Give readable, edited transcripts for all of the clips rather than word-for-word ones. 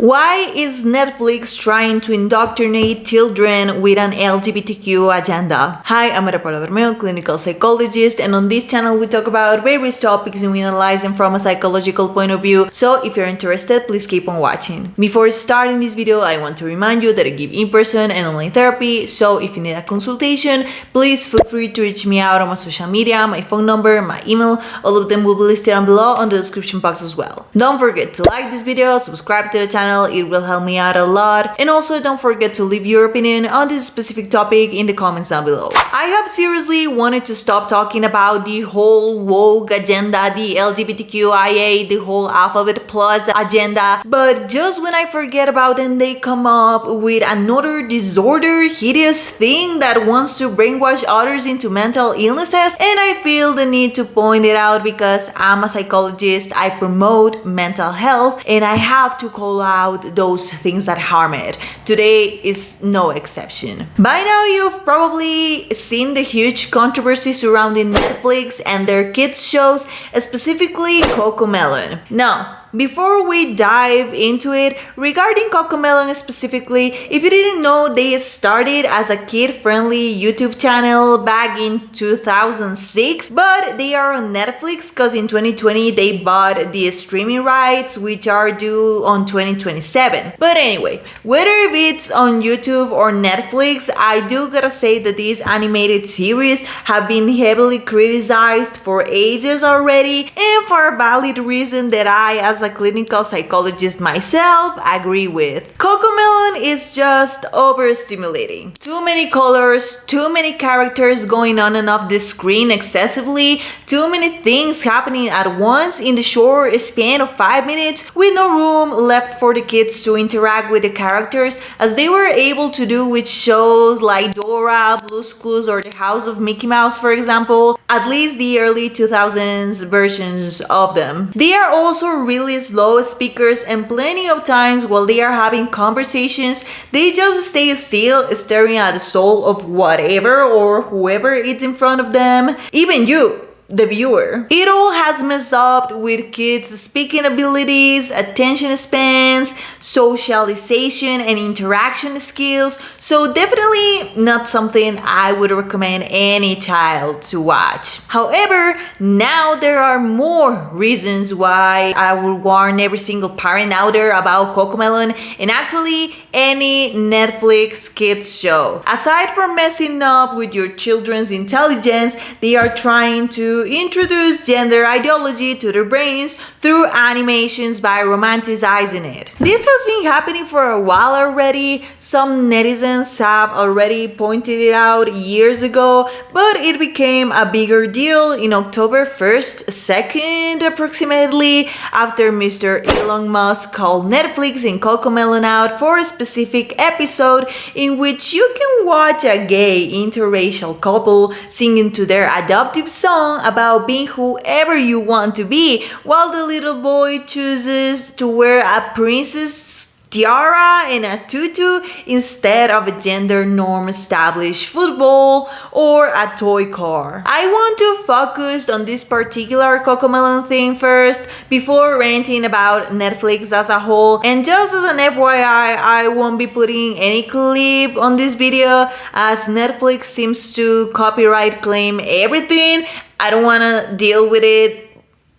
Why is Netflix trying to indoctrinate children with an LGBTQ agenda? Hi, I'm Maria Paula Bermeo, clinical psychologist, and on this channel we talk about various topics and we analyze them from a psychological point of view, so if you're interested, please keep on watching. Before starting this video, I want to remind you that I give in-person and online therapy, so if you need a consultation, please feel free to reach me out on my social media, my phone number, my email, all of them will be listed down below on the description box as well. Don't forget to like this video, subscribe to the channel, it will help me out a lot, and also don't forget to leave your opinion on this specific topic in the comments down below. I have seriously wanted to stop talking about the whole woke agenda, the LGBTQIA, the whole alphabet plus agenda, but just when I forget about them, they come up with another disorder, hideous thing that wants to brainwash others into mental illnesses, and I feel the need to point it out because I'm a psychologist, I promote mental health, and I have to call out those things that harm it. Today is no exception. By now you've probably seen the huge controversy surrounding Netflix and their kids shows, specifically Cocomelon. Now, before we dive into it, regarding Cocomelon specifically, if you didn't know, they started as a kid-friendly YouTube channel back in 2006, but they are on Netflix because in 2020 they bought the streaming rights, which are due on 2027. But anyway, whether it's on YouTube or Netflix, I do gotta say that these animated series have been heavily criticized for ages already, and for a valid reason that I, as a clinical psychologist myself, agree with. Cocomelon is just overstimulating. Too many colors, too many characters going on and off the screen excessively, too many things happening at once in the short span of 5 minutes, with no room left for the kids to interact with the characters as they were able to do with shows like Dora, Blue's Clues, or The House of Mickey Mouse, for example, at least the early 2000s versions of them. They are also really slow speakers, and plenty of times while they are having conversations, they just stay still, staring at the soul of whatever or whoever is in front of them, even you, the viewer. It all has messed up with kids' speaking abilities, attention spans, socialization, and interaction skills, so definitely not something I would recommend any child to watch. However, now there are more reasons why I would warn every single parent out there about Cocomelon and actually any Netflix kids show. Aside from messing up with your children's intelligence, they are trying to introduce gender ideology to their brains through animations by romanticizing it. This has been happening for a while already. Some netizens have already pointed it out years ago, but it became a bigger deal in October 1st, 2nd approximately, after Mr. Elon Musk called Netflix and Cocomelon out for a specific episode in which you can watch a gay interracial couple singing to their adoptive song about being whoever you want to be, while the little boy chooses to wear a princess tiara and a tutu instead of a gender norm established football or a toy car. I want to focus on this particular Cocomelon thing first before ranting about Netflix as a whole, and just as an FYI, I won't be putting any clip on this video as Netflix seems to copyright claim everything. I don't want to deal with it,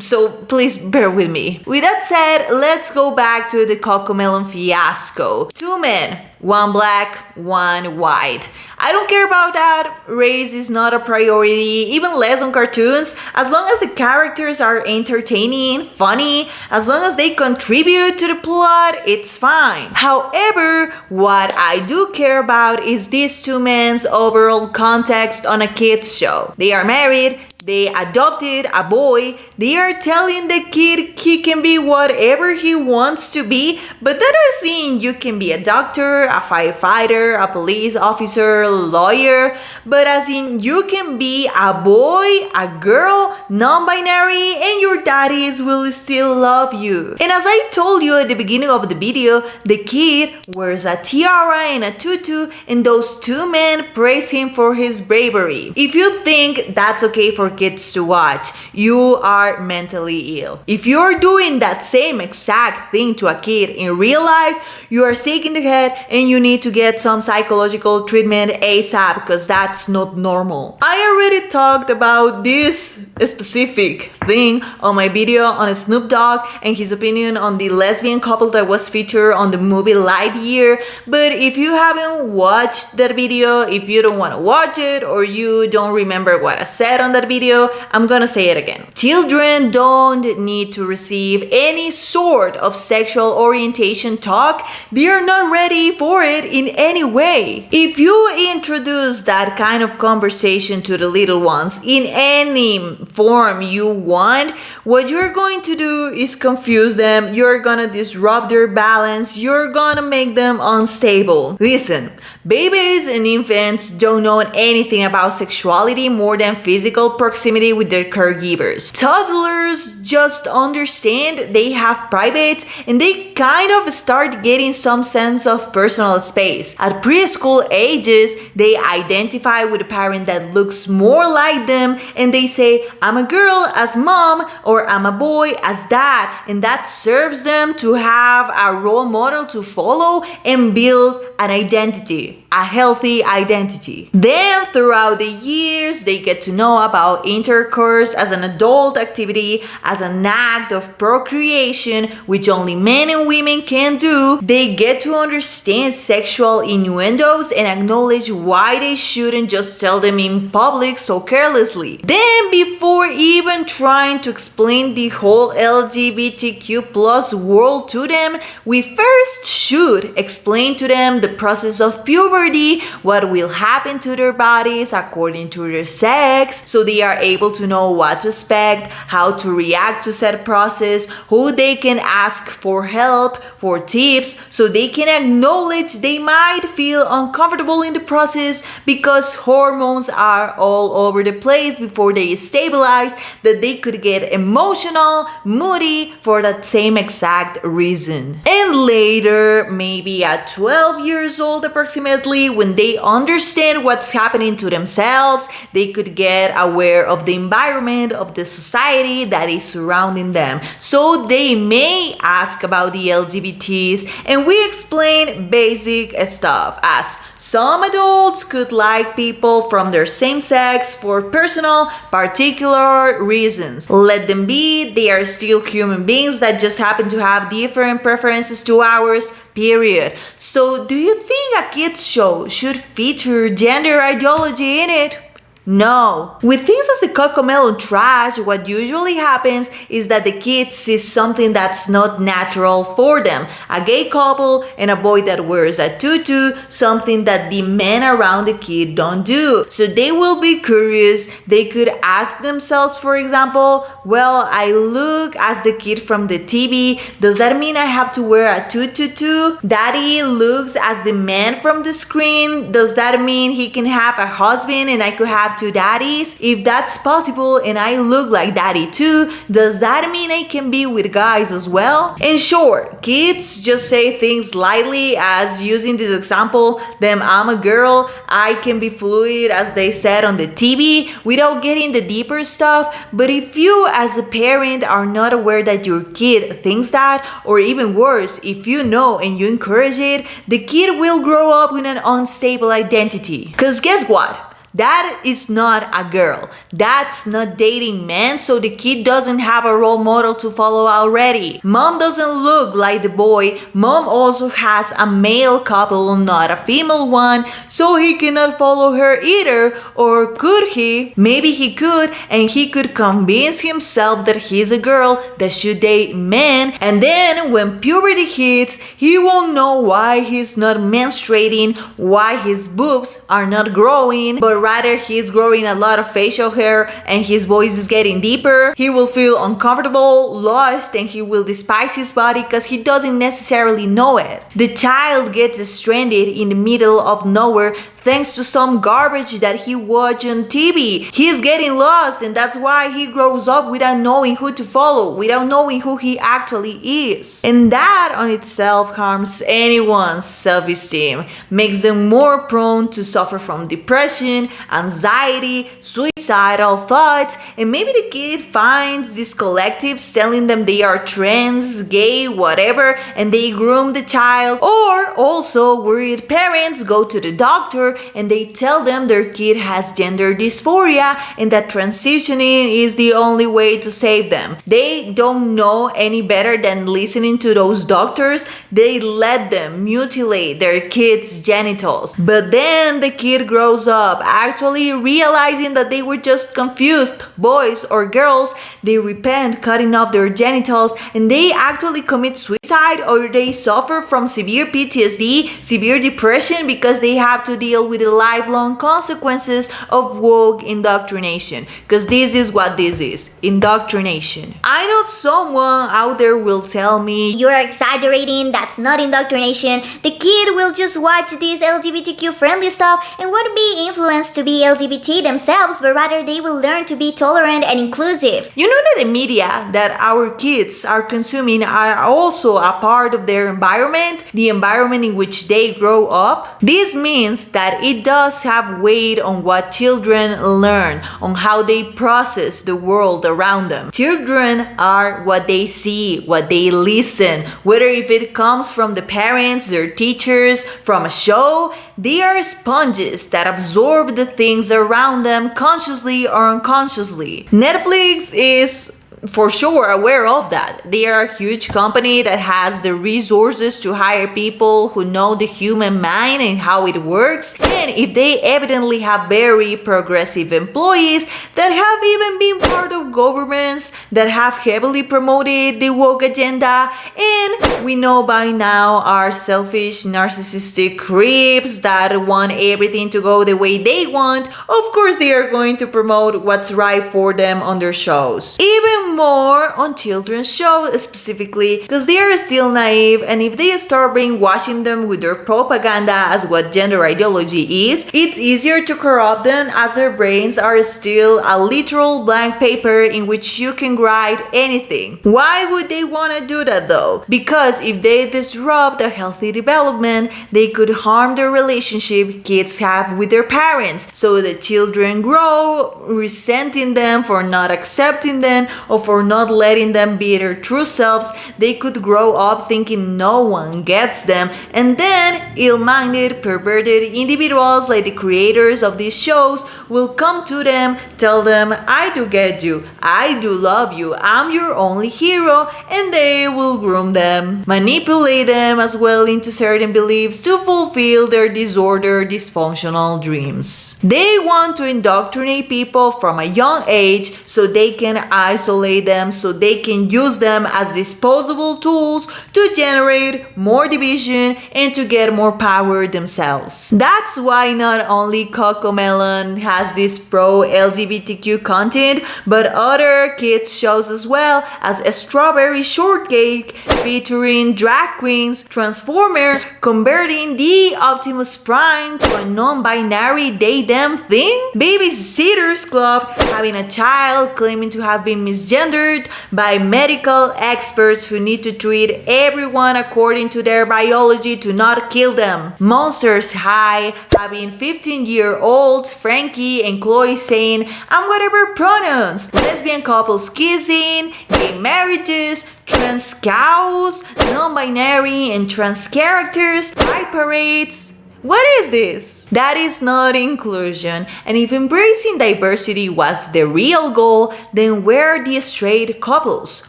so please bear with me. With that said, let's go back to the Cocomelon fiasco. 2 men, 1 black, 1 white. I don't care about that. Race is not a priority, even less on cartoons. As long as the characters are entertaining, funny, as long as they contribute to the plot, it's fine. However, what I do care about is these 2 men's overall context on a kids show. They are married, they adopted a boy, they are telling the kid he can be whatever he wants to be, but that doesn't mean you can be a doctor, a firefighter, a police officer, lawyer, but as in you can be a boy, a girl, non-binary, and your daddies will still love you. And as I told you at the beginning of the video, the kid wears a tiara and a tutu, and those 2 men praise him for his bravery. If you think that's okay for kids to watch. You are mentally ill. If you're doing that same exact thing to a kid in real life, you are sick in the head and you need to get some psychological treatment ASAP because that's not normal. I already talked about this specific thing on my video on Snoop Dogg and his opinion on the lesbian couple that was featured on the movie Lightyear. But if you haven't watched that video, if you don't want to watch it or you don't remember what I said on that video, I'm gonna say it again. Children don't need to receive any sort of sexual orientation talk. They are not ready for it in any way. If you introduce that kind of conversation to the little ones in any form you want, what you're going to do is confuse them. You're gonna disrupt their balance. You're gonna make them unstable. Listen, babies and infants don't know anything about sexuality more than physical proximity with their caregivers. Toddlers just understand they have privates and they kind of start getting some sense of personal space. At preschool ages, they identify with a parent that looks more like them and they say, I'm a girl as mom or I'm a boy as dad, and that serves them to have a role model to follow and build an identity, a healthy identity. Then throughout the years, they get to know about intercourse as an adult activity, as an act of procreation, which only men and women can do. They get to understand sexual innuendos and acknowledge why they shouldn't just tell them in public so carelessly. Then before even trying to explain the whole LGBTQ plus world to them, we first should explain to them the process of puberty, what will happen to their bodies according to their sex, so they are able to know what to expect, how to react to said process, who they can ask for help, for tips, so they can acknowledge they might feel uncomfortable in the process because hormones are all over the place before they stabilize, that they could get emotional, moody for that same exact reason. And later, maybe at 12 years old approximately, when they understand what's happening to themselves, they could get aware of the environment of the society that is surrounding them. So they may ask about the LGBTs, and we explain basic stuff as some adults could like people from their same sex for personal, particular reasons. Let them be, they are still human beings that just happen to have different preferences to ours, period. So do you think a kids show should feature gender ideology in it? No. With things as the Cocomelon trash, what usually happens is that the kid sees something that's not natural for them. A gay couple and a boy that wears a tutu, something that the men around the kid don't do. So they will be curious. They could ask themselves, for example, well, I look as the kid from the TV. Does that mean I have to wear a tutu too? Daddy looks as the man from the screen. Does that mean he can have a husband and I could have two daddies? If that's possible and I look like daddy too, does that mean I can be with guys as well? In short, kids just say things lightly, as using this example, them I'm a girl, I can be fluid as they said on the TV, without getting the deeper stuff. But if you as a parent are not aware that your kid thinks that, or even worse, if you know and you encourage it, the kid will grow up with an unstable identity. Because guess what? That is not a girl. That's not dating men, so the kid doesn't have a role model to follow already. Mom doesn't look like the boy. Mom also has a male couple, not a female one, so he cannot follow her either. Or could he? Maybe he could, and he could convince himself that he's a girl that should date men, and then when puberty hits, he won't know why he's not menstruating, why his boobs are not growing, but rather he's growing a lot of facial hair and his voice is getting deeper. He will feel uncomfortable, lost, and he will despise his body because he doesn't necessarily know it. The child gets stranded in the middle of nowhere thanks to some garbage that he watched on TV. He's getting lost, and that's why he grows up without knowing who to follow, without knowing who he actually is. And that on itself harms anyone's self-esteem, makes them more prone to suffer from depression, anxiety, suicidal thoughts, and maybe the kid finds these collectives telling them they are trans, gay, whatever, and they groom the child. Or also worried parents go to the doctor and they tell them their kid has gender dysphoria and that transitioning is the only way to save them. They don't know any better than listening to those doctors. They let them mutilate their kids' genitals. But then the kid grows up actually realizing that they were just confused, boys or girls. They repent cutting off their genitals and they actually commit suicide, or they suffer from severe PTSD, severe depression, because they have to deal with the lifelong consequences of woke indoctrination. Because this is what this is, indoctrination. I know someone out there will tell me, "You're exaggerating, that's not indoctrination. The kid will just watch this LGBTQ friendly stuff and won't be influenced to be LGBT themselves, but rather they will learn to be tolerant and inclusive." You know that the media that our kids are consuming are also a part of their environment, the environment in which they grow up? This means that it does have weight on what children learn, on how they process the world around them. Children are what they see, what they listen, whether if it comes from the parents, their teachers, from a show. They are sponges that absorb the things around them consciously or unconsciously. Netflix is for sure aware of that. They are a huge company that has the resources to hire people who know the human mind and how it works. And if they evidently have very progressive employees that have even been part of governments that have heavily promoted the woke agenda, and we know by now are selfish, narcissistic creeps that want everything to go the way they want, of course they are going to promote what's right for them on their shows. Even more on children's shows specifically, because they are still naive, and if they start brainwashing them with their propaganda as what gender ideology is, it's easier to corrupt them, as their brains are still a literal blank paper in which you can write anything. Why would they want to do that though? Because if they disrupt a healthy development, they could harm the relationship kids have with their parents, so the children grow resenting them for not accepting them or for not letting them be their true selves. They could grow up thinking no one gets them, and then ill-minded, perverted individuals like the creators of these shows will come to them, tell them, "I do get you, I do love you, I'm your only hero," and they will groom them, manipulate them as well into certain beliefs to fulfill their disordered, dysfunctional dreams. They want to indoctrinate people from a young age so they can isolate them, so they can use them as disposable tools to generate more division and to get more power themselves. That's why not only Cocomelon has this pro-LGBTQ content, but other kids shows as well, as a Strawberry Shortcake featuring drag queens, Transformers converting the Optimus Prime to a non-binary they-them thing, Babysitter's Club having a child claiming to have been misgendered by medical experts who need to treat everyone according to their biology to not kill them, Monsters High having 15-year-old Frankie and Chloe saying "I'm whatever pronouns," lesbian couples kissing, gay marriages, trans cows, non-binary and trans characters, pride parades. What is this? That is not inclusion. And if embracing diversity was the real goal, then where are the straight couples?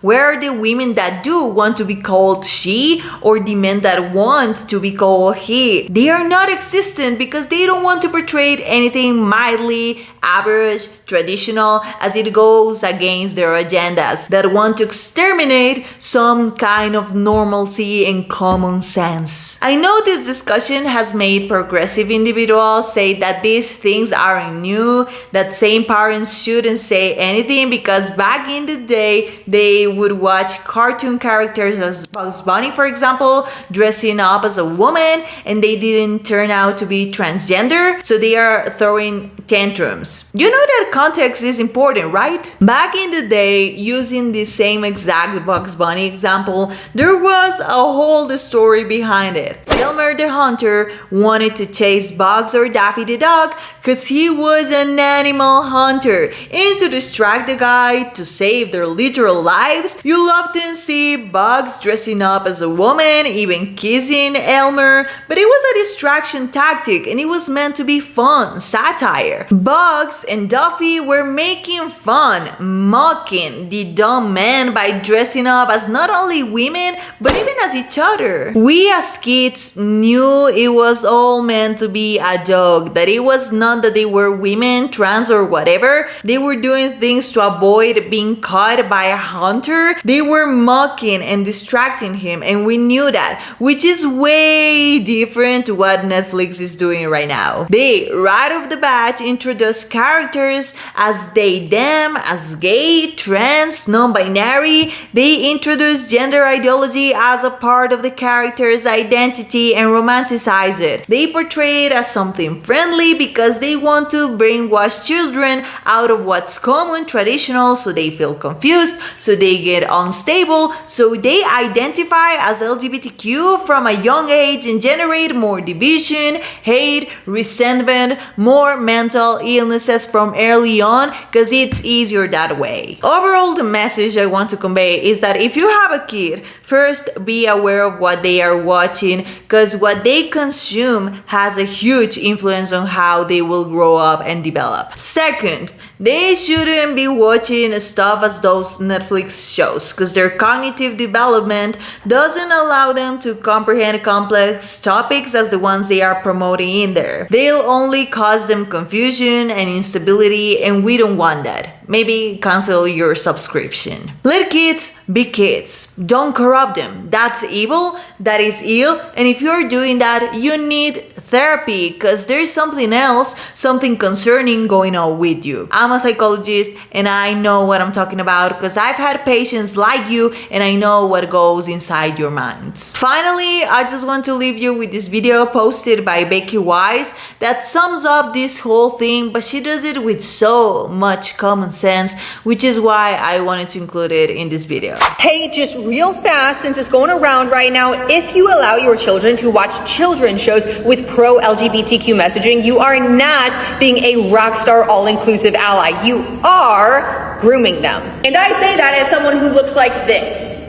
Where are the women that do want to be called she, or the men that want to be called he? They are not existent because they don't want to portray anything mildly average, traditional, as it goes against their agendas that want to exterminate some kind of normalcy and common sense. I know this discussion has made progressive individuals say that these things aren't new, that same parents shouldn't say anything because back in the day they would watch cartoon characters as Bugs Bunny, for example, dressing up as a woman, and they didn't turn out to be transgender, so they are throwing tantrums. You know that context is important, right? Back in the day, using the same exact Bugs Bunny example, there was a whole story behind it. Elmer the hunter wanted to chase Bugs or Daffy the dog because he was an animal hunter, and to distract the guy to save their literal lives, you'll often see Bugs dressing up as a woman, even kissing Elmer, but it was a distraction tactic and it was meant to be fun, satire. Bugs and Daffy were making fun, mocking the dumb men by dressing up as not only women, but even as each other. We as kids knew it was all meant to be a joke, that it was not that they were women, trans or whatever. They were doing things to avoid being caught by a hunter. They were mocking and distracting him, and we knew that, which is way different to what Netflix is doing right now. They, right off the bat, introduce characters as they, them, as gay, trans, non-binary. They introduce gender ideology as a part of the character's identity and romanticize it. They portray it as something friendly because they want to brainwash children out of what's common, traditional, so they feel confused, so they get unstable, so they identify as LGBTQ from a young age and generate more division, hate, resentment, more mental illnesses from early on because it's easier that way. Overall, the message I want to convey is that if you have a kid, first be aware of what they are watching because what they consume has a huge influence on how they will grow up and develop. Second, they shouldn't be watching stuff as those Netflix shows because their cognitive development doesn't allow them to comprehend complex topics as the ones they are promoting in there. They'll only cause them confusion and instability, and we don't want that. Maybe cancel your subscription. Let kids be kids. Don't corrupt them. That's evil. That is ill. And if you're doing that, you need therapy because there's something else, something concerning going on with you. I'm a psychologist and I know what I'm talking about because I've had patients like you and I know what goes inside your minds. Finally, I just want to leave you with this video posted by Becky Wise that sums up this whole thing, but she does it with so much common sense, which is why I wanted to include it in this video. Hey, just real fast, since it's going around right now, if you allow your children to watch children's shows with pro-LGBTQ messaging, you are not being a rock star all-inclusive ally. You are grooming them. And I say that as someone who looks like this.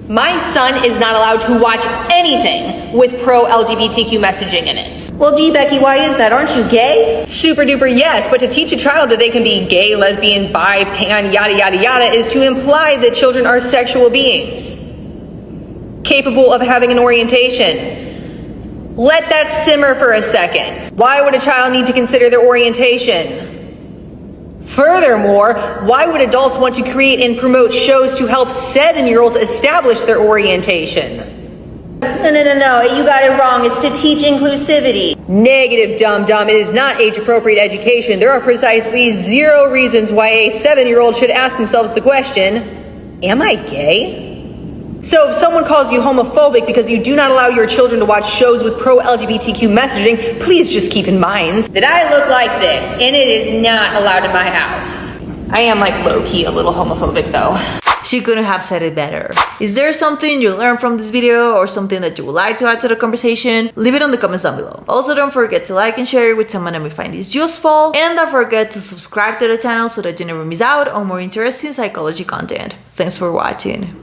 My son is not allowed to watch anything with pro-LGBTQ messaging in it. Well, gee, Becky, why is that? Aren't you gay? Super duper yes, but to teach a child that they can be gay, lesbian, bi, pan, yada yada yada is to imply that children are sexual beings, capable of having an orientation. Let that simmer for a second. Why would a child need to consider their orientation? Furthermore, why would adults want to create and promote shows to help 7-year-olds establish their orientation? No, you got it wrong. It's to teach inclusivity. Negative, dum-dum. It is not age-appropriate education. There are precisely 0 reasons why a 7-year-old should ask themselves the question, am I gay? So if someone calls you homophobic because you do not allow your children to watch shows with pro-LGBTQ messaging, please just keep in mind that I look like this, and it is not allowed in my house. I am like low-key a little homophobic though. She couldn't have said it better. Is there something you learned from this video or something that you would like to add to the conversation? Leave it in the comments down below. Also, don't forget to like and share it with someone that may find this useful. And don't forget to subscribe to the channel so that you never miss out on more interesting psychology content. Thanks for watching.